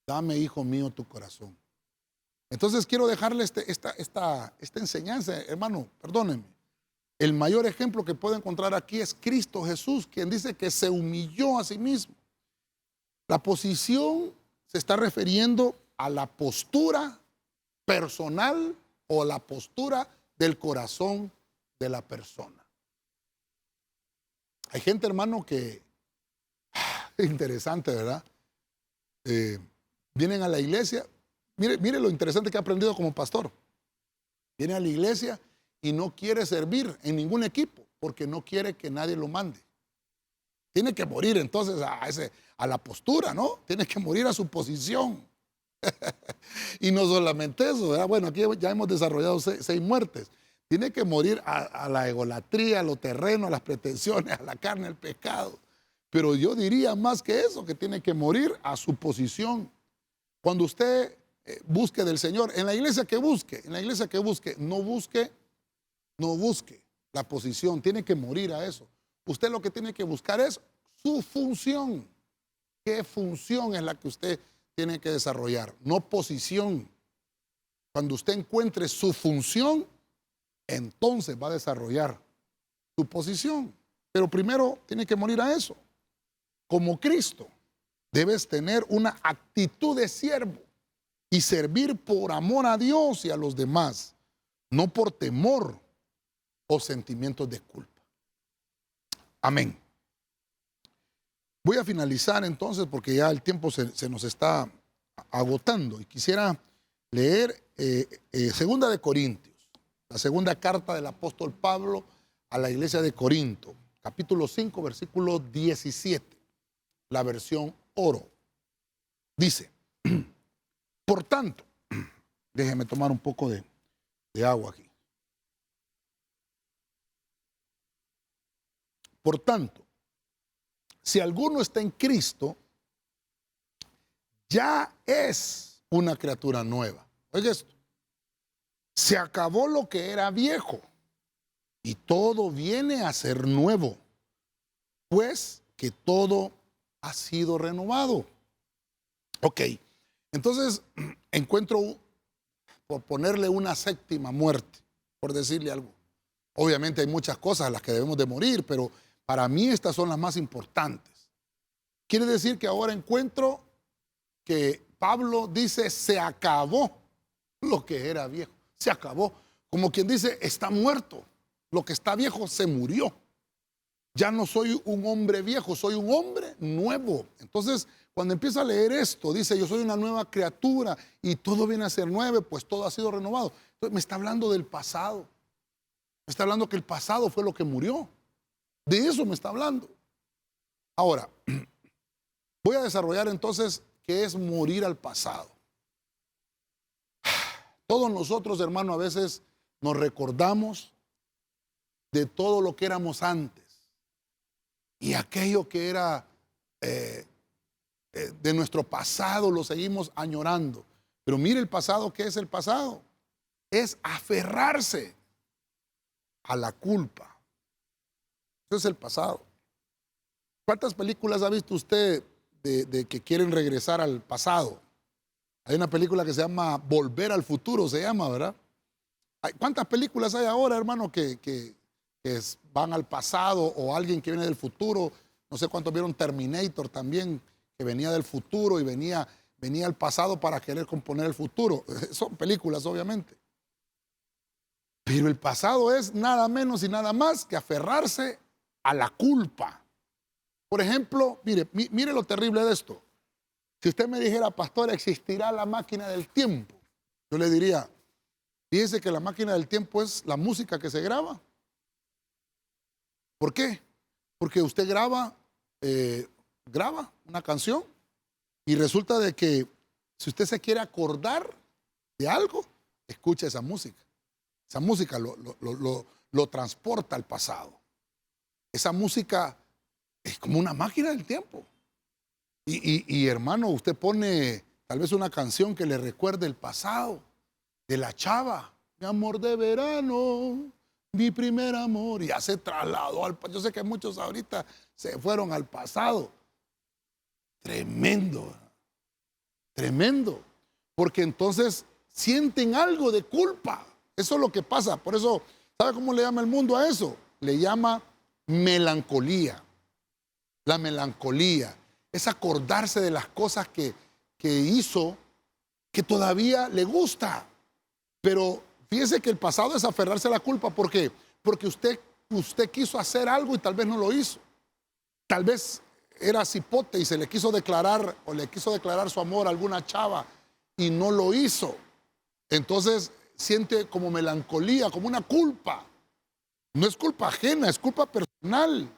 Dame, hijo mío, tu corazón. Entonces quiero dejarle esta enseñanza, hermano, perdónenme. El mayor ejemplo que puedo encontrar aquí es Cristo Jesús, quien dice que se humilló a sí mismo. La posición se está refiriendo a la postura personal o la postura del corazón de la persona. Hay gente, hermano, que interesante, ¿verdad? Vienen a la iglesia. Mire lo interesante que he aprendido como pastor. Viene a la iglesia y no quiere servir en ningún equipo porque no quiere que nadie lo mande. Tiene que morir entonces a la postura, ¿no? Tiene que morir a su posición. Y no solamente eso, ¿verdad? Bueno, aquí ya hemos desarrollado 6 muertes. Tiene que morir a la egolatría, a lo terreno, a las pretensiones, a la carne, al pecado. Pero yo diría más que eso, que tiene que morir a su posición. Cuando usted busque del Señor, en la iglesia que busque, no busque la posición, tiene que morir a eso. Usted lo que tiene que buscar es su función. ¿Qué función es la que usted tiene que desarrollar? No posición. Cuando usted encuentre su función, entonces va a desarrollar su posición. Pero primero tiene que morir a eso. Como Cristo, debes tener una actitud de siervo y servir por amor a Dios y a los demás, no por temor o sentimientos de culpa. Amén. Voy a finalizar entonces porque ya el tiempo se nos está agotando y quisiera leer Segunda de Corintios, la segunda carta del apóstol Pablo a la iglesia de Corinto, capítulo 5, versículo 17, la versión oro. Dice, por tanto, déjeme tomar un poco de agua aquí. Por tanto, si alguno está en Cristo, ya es una criatura nueva. Oiga esto, se acabó lo que era viejo y todo viene a ser nuevo, pues que todo ha sido renovado. Ok, entonces encuentro, por ponerle una séptima muerte, por decirle algo. Obviamente hay muchas cosas a las que debemos de morir, pero para mí estas son las más importantes. Quiere decir que ahora encuentro que Pablo dice, se acabó lo que era viejo. Se acabó. Como quien dice, está muerto. Lo que está viejo se murió. Ya no soy un hombre viejo, soy un hombre nuevo. Entonces, cuando empieza a leer esto, dice, yo soy una nueva criatura y todo viene a ser nuevo, pues todo ha sido renovado. Entonces, me está hablando del pasado. Me está hablando que el pasado fue lo que murió. De eso me está hablando. Ahora, voy a desarrollar entonces qué es morir al pasado. Todos nosotros, hermano, a veces nos recordamos de todo lo que éramos antes y aquello que era de nuestro pasado lo seguimos añorando. Pero mire el pasado, ¿qué es el pasado? Es aferrarse a la culpa. Eso es el pasado. ¿Cuántas películas ha visto usted de que quieren regresar al pasado? Hay una película que se llama Volver al Futuro, se llama, ¿verdad? ¿Cuántas películas hay ahora, hermano, que van al pasado o alguien que viene del futuro? No sé cuántos vieron Terminator también, que venía del futuro y venía al pasado para querer componer el futuro. Son películas, obviamente. Pero el pasado es nada menos y nada más que aferrarse a la culpa. Por ejemplo, mire lo terrible de esto. Si usted me dijera, pastor, ¿existirá la máquina del tiempo? Yo le diría, fíjese que la máquina del tiempo es la música que se graba. ¿Por qué? Porque usted graba una canción y resulta de que si usted se quiere acordar de algo, escucha esa música. Esa música lo transporta al pasado. Esa música es como una máquina del tiempo. Y hermano, usted pone tal vez una canción que le recuerde el pasado, de la chava, mi amor de verano, mi primer amor, y ya se trasladó al pasado. Yo sé que muchos ahorita se fueron al pasado. Tremendo, tremendo, porque entonces sienten algo de culpa. Eso es lo que pasa. Por eso, ¿sabe cómo le llama el mundo a eso? Le llama melancolía. La melancolía es acordarse de las cosas que hizo, que todavía le gusta. Pero fíjese que el pasado es aferrarse a la culpa. ¿Por qué? Porque usted quiso hacer algo y tal vez no lo hizo. Tal vez era cipote y se le quiso declarar o le quiso declarar su amor a alguna chava y no lo hizo. Entonces siente como melancolía, como una culpa. No es culpa ajena, es culpa personal.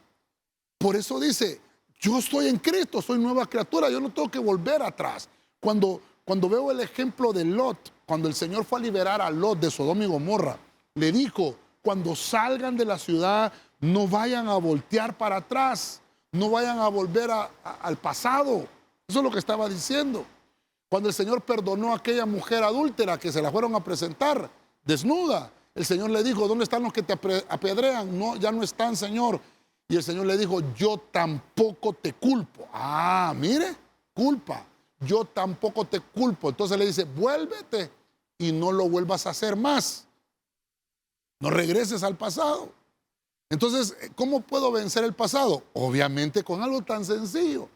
Por eso dice, yo estoy en Cristo, soy nueva criatura, yo no tengo que volver atrás. Cuando veo el ejemplo de Lot, cuando el Señor fue a liberar a Lot de Sodoma y Gomorra, le dijo, cuando salgan de la ciudad, no vayan a voltear para atrás, no vayan a volver al pasado. Eso es lo que estaba diciendo. Cuando el Señor perdonó a aquella mujer adúltera que se la fueron a presentar desnuda, el Señor le dijo, ¿dónde están los que te apedrean? No, ya no están, Señor. Y el Señor le dijo, yo tampoco te culpo. Ah, mire, culpa. Yo tampoco te culpo. Entonces le dice, vuélvete y no lo vuelvas a hacer más. No regreses al pasado. Entonces, ¿cómo puedo vencer el pasado? Obviamente con algo tan sencillo.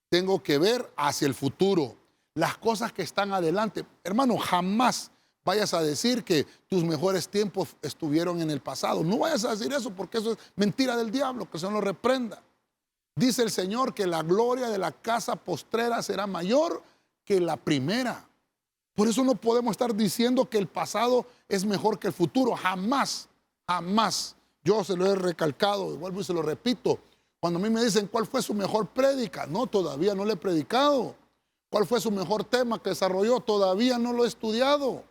Tengo que ver hacia el futuro, las cosas que están adelante. Hermano, jamás vayas a decir que tus mejores tiempos estuvieron en el pasado. No vayas a decir eso, porque eso es mentira del diablo, que el Señor lo reprenda. Dice el Señor que la gloria de la casa postrera será mayor que la primera. Por eso no podemos estar diciendo que el pasado es mejor que el futuro. Jamás, jamás. Yo se lo he recalcado, vuelvo y se lo repito. Cuando a mí me dicen cuál fue su mejor prédica, no, todavía no le he predicado. ¿Cuál fue su mejor tema que desarrolló? Todavía no lo he estudiado.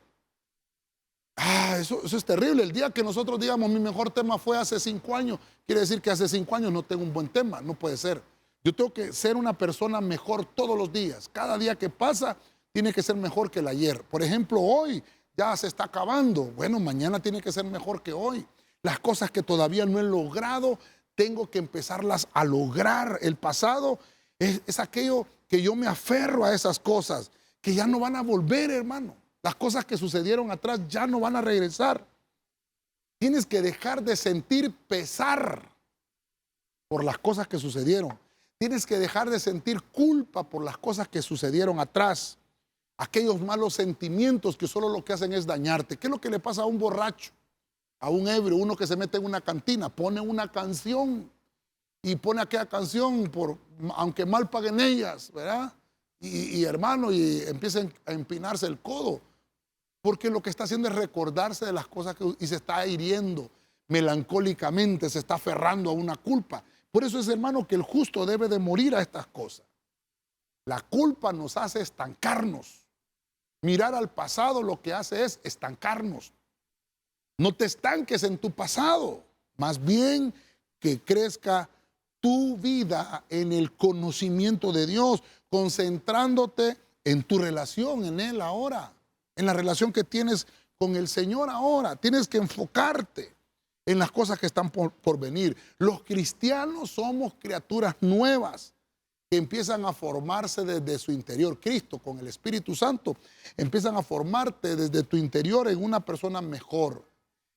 Eso es terrible. El día que nosotros digamos mi mejor tema fue hace 5 años, quiere decir que hace 5 años no tengo un buen tema. No puede ser. Yo tengo que ser una persona mejor todos los días. Cada día que pasa tiene que ser mejor que el ayer. Por ejemplo, hoy ya se está acabando. Bueno, mañana tiene que ser mejor que hoy. Las cosas que todavía no he logrado, tengo que empezarlas a lograr. El pasado es aquello que yo me aferro a esas cosas, que ya no van a volver, hermano. Las cosas que sucedieron atrás ya no van a regresar. Tienes que dejar de sentir pesar por las cosas que sucedieron. Tienes que dejar de sentir culpa por las cosas que sucedieron atrás. Aquellos malos sentimientos que solo lo que hacen es dañarte. ¿Qué es lo que le pasa a un borracho? A un ebrio, uno que se mete en una cantina, pone una canción y pone aquella canción, aunque mal paguen ellas, ¿verdad? Hermano, y empiecen a empinarse el codo, porque lo que está haciendo es recordarse de las cosas y se está hiriendo melancólicamente, se está aferrando a una culpa. Por eso es, hermano, que el justo debe de morir a estas cosas. La culpa nos hace estancarnos. Mirar al pasado lo que hace es estancarnos. No te estanques en tu pasado, más bien que crezca tu vida en el conocimiento de Dios, concentrándote en tu relación, en Él ahora, en la relación que tienes con el Señor ahora. Tienes que enfocarte en las cosas que están por venir. Los cristianos somos criaturas nuevas que empiezan a formarse desde su interior. Cristo con el Espíritu Santo empiezan a formarte desde tu interior en una persona mejor.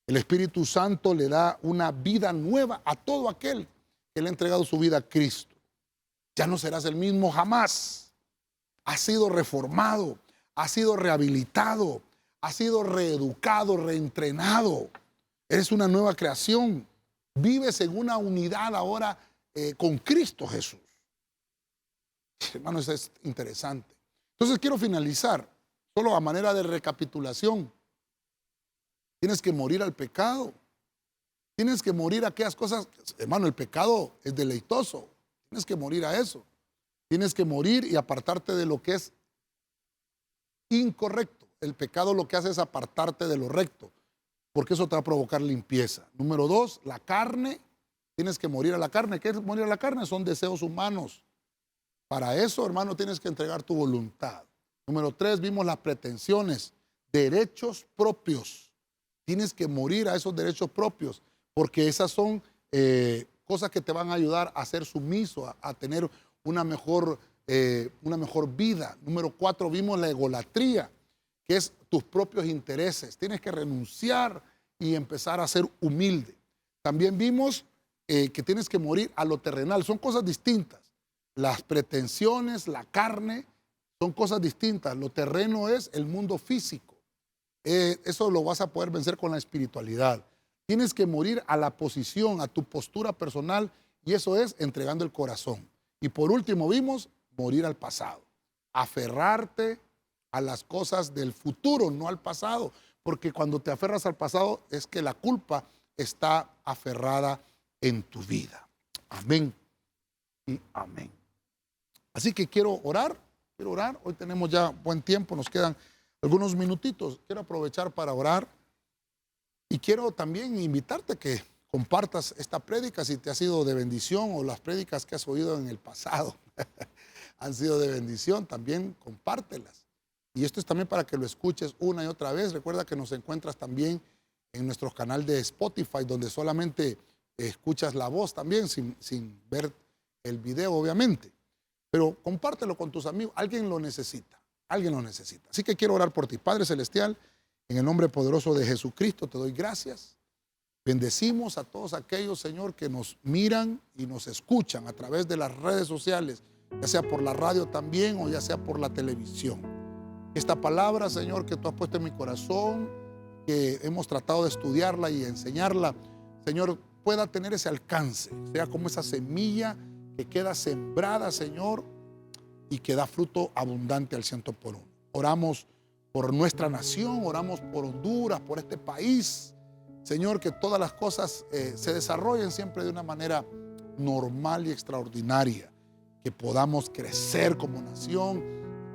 El Espíritu Santo le da una vida nueva a todo aquel que le ha entregado su vida a Cristo. Ya no serás el mismo jamás. Has sido reformado, has sido rehabilitado, has sido reeducado, reentrenado. Eres una nueva creación. Vives en una unidad ahora con Cristo Jesús. Hermano, eso es interesante. Entonces quiero finalizar, solo a manera de recapitulación. Tienes que morir al pecado. Tienes que morir a aquellas cosas. Hermano, el pecado es deleitoso. Tienes que morir a eso. Tienes que morir y apartarte de lo que es incorrecto. El pecado lo que hace es apartarte de lo recto, porque eso te va a provocar limpieza. Número 2, la carne. Tienes que morir a la carne. ¿Qué es morir a la carne? Son deseos humanos. Para eso, hermano, tienes que entregar tu voluntad. Número 3, vimos las pretensiones, derechos propios. Tienes que morir a esos derechos propios, porque esas son cosas que te van a ayudar a ser sumiso, a tener una mejor vida. Número 4, vimos la egolatría, que es tus propios intereses. Tienes que renunciar y empezar a ser humilde. También vimos que tienes que morir a lo terrenal. Son cosas distintas. Las pretensiones, la carne, son cosas distintas. Lo terreno es el mundo físico. Eso lo vas a poder vencer con la espiritualidad. Tienes que morir a la posición, a tu postura personal, y eso es entregando el corazón. Y por último vimos morir al pasado. Aferrarte a las cosas del futuro, no al pasado. Porque cuando te aferras al pasado es que la culpa está aferrada en tu vida. Amén y amén. Así que quiero orar. Hoy tenemos ya buen tiempo, nos quedan algunos minutitos. Quiero aprovechar para orar y quiero también invitarte a que compartas esta prédica si te ha sido de bendición, o las prédicas que has oído en el pasado han sido de bendición, también compártelas. Y esto es también para que lo escuches una y otra vez. Recuerda que nos encuentras también en nuestro canal de Spotify, donde solamente escuchas la voz también, sin ver el video, obviamente. Pero compártelo con tus amigos. Alguien lo necesita. Alguien lo necesita. Así que quiero orar por ti. Padre Celestial, en el nombre poderoso de Jesucristo, te doy gracias. Bendecimos a todos aquellos, Señor, que nos miran y nos escuchan a través de las redes sociales, ya sea por la radio también o ya sea por la televisión. Esta palabra, Señor, que tú has puesto en mi corazón, que hemos tratado de estudiarla y enseñarla, Señor, pueda tener ese alcance, sea como esa semilla que queda sembrada, Señor, y que da fruto abundante al 100%. Oramos por nuestra nación, oramos por Honduras, por este país, Señor, que todas las cosas se desarrollen siempre de una manera normal y extraordinaria, que podamos crecer como nación,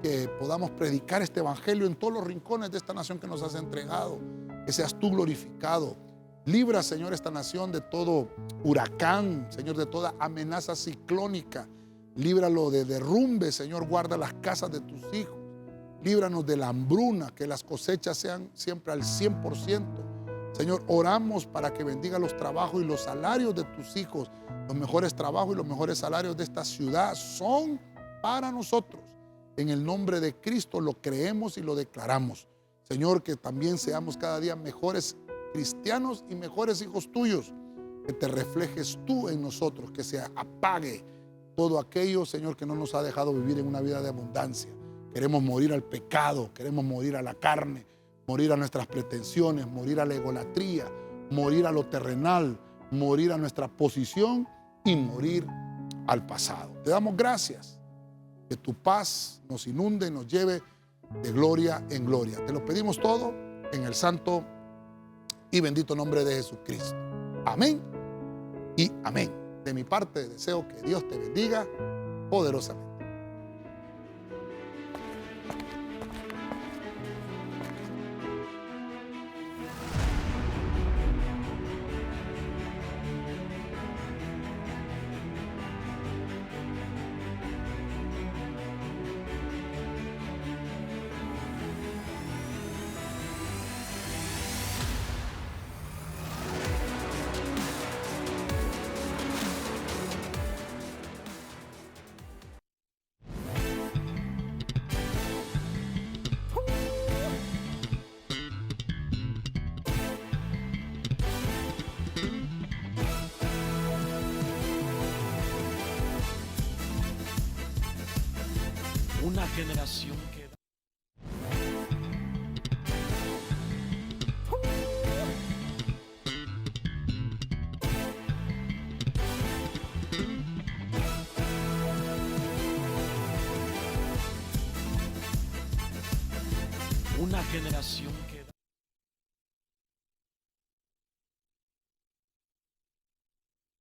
que podamos predicar este evangelio en todos los rincones de esta nación que nos has entregado, que seas tú glorificado. Libra, Señor, esta nación de todo huracán, Señor, de toda amenaza ciclónica. Líbralo de derrumbe, Señor, guarda las casas de tus hijos. Líbranos de la hambruna, que las cosechas sean siempre al 100%. Señor, oramos para que bendiga los trabajos y los salarios de tus hijos. Los mejores trabajos y los mejores salarios de esta ciudad son para nosotros. En el nombre de Cristo lo creemos y lo declaramos. Señor, que también seamos cada día mejores cristianos y mejores hijos tuyos. Que te reflejes tú en nosotros, que se apague todo aquello, Señor, que no nos ha dejado vivir en una vida de abundancia. Queremos morir al pecado, queremos morir a la carne, morir a nuestras pretensiones, morir a la egolatría, morir a lo terrenal, morir a nuestra posición y morir al pasado. Te damos gracias. Que tu paz nos inunde y nos lleve de gloria en gloria. Te lo pedimos todo en el santo y bendito nombre de Jesucristo. Amén y amén. De mi parte deseo que Dios te bendiga poderosamente. Una generación que una generación